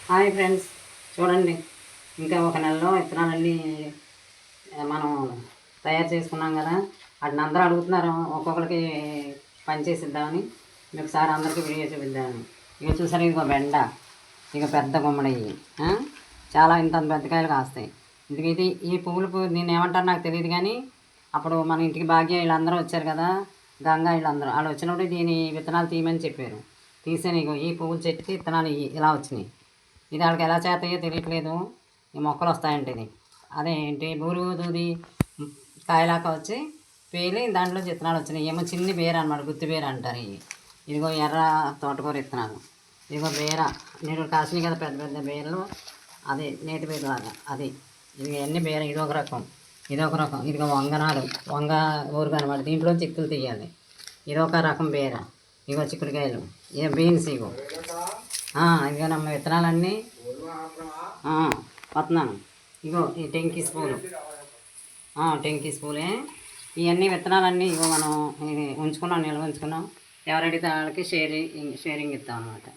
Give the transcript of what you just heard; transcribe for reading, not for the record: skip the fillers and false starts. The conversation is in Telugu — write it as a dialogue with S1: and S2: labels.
S1: హాయ్ ఫ్రెండ్స్, చూడండి ఇంకా ఒక నెలలో విత్తనాలన్నీ మనం తయారు చేసుకున్నాం కదా. వాటిని అందరూ అడుగుతున్నారు ఒక్కొక్కరికి పని చేసిద్దామని. మీకు సార్ అందరికీ వీడియో చూపిద్దామని. ఇక చూసారు, ఇదిగో బెండ, ఇక పెద్ద గుమ్మడయ్యి చాలా ఇంత పెద్దకాయలు కాస్తాయి. ఇందుకైతే ఈ పువ్వులు దీన్ని ఏమంటారు నాకు తెలియదు, కానీ అప్పుడు మన ఇంటికి భాగ్య వీళ్ళందరూ వచ్చారు కదా, గంగా వీళ్ళందరూ వాళ్ళు వచ్చినప్పుడు దీని విత్తనాలు తీయమని చెప్పారు. తీసాను. ఇగో ఈ పువ్వులు చెట్టుకి విత్తనాలు ఇలా వచ్చినాయి. ఇది వాళ్ళకి ఎలా చేస్తాయో తెలియట్లేదు. ఈ మొక్కలు వస్తాయంటే ఇది అదేంటి బూరు దూది కాయలాక వచ్చి పేలి దాంట్లో విత్తనాలు వచ్చినాయి. ఏమో చిన్ని బేర అనమాట, గుత్తి బేర అంటారు. ఇదిగో ఎర్ర తోటకూర విత్తనాలు, ఇదిగో బేర నీరు కాసినాయి కదా పెద్ద పెద్ద బేరలు, అదే నేటి బేరలాగా అది. ఇది అన్ని బేర, ఇదొక రకం ఇదొక రకం. ఇదిగో వంగనాలు, వంగ ఊరుగా అనమాట, దీంట్లో చిక్కులు తీయాలి. ఇదొక రకం బేర. ఇగో చిక్కుడుకాయలు, ఇక బీన్స్, ఇదిగోనమ్మ విత్తనాలన్నీ వస్తున్నాను. ఇగో ఈ టెంకీస్ పూలు, టెంకీస్ పూలే ఇవన్నీ విత్తనాలన్నీ. ఇగో మనం ఉంచుకున్నాం, నిల్వ ఉంచుకున్నాం. ఎవరు అడిగితే వాళ్ళకి షేరింగ్ ఇస్తాం అనమాట.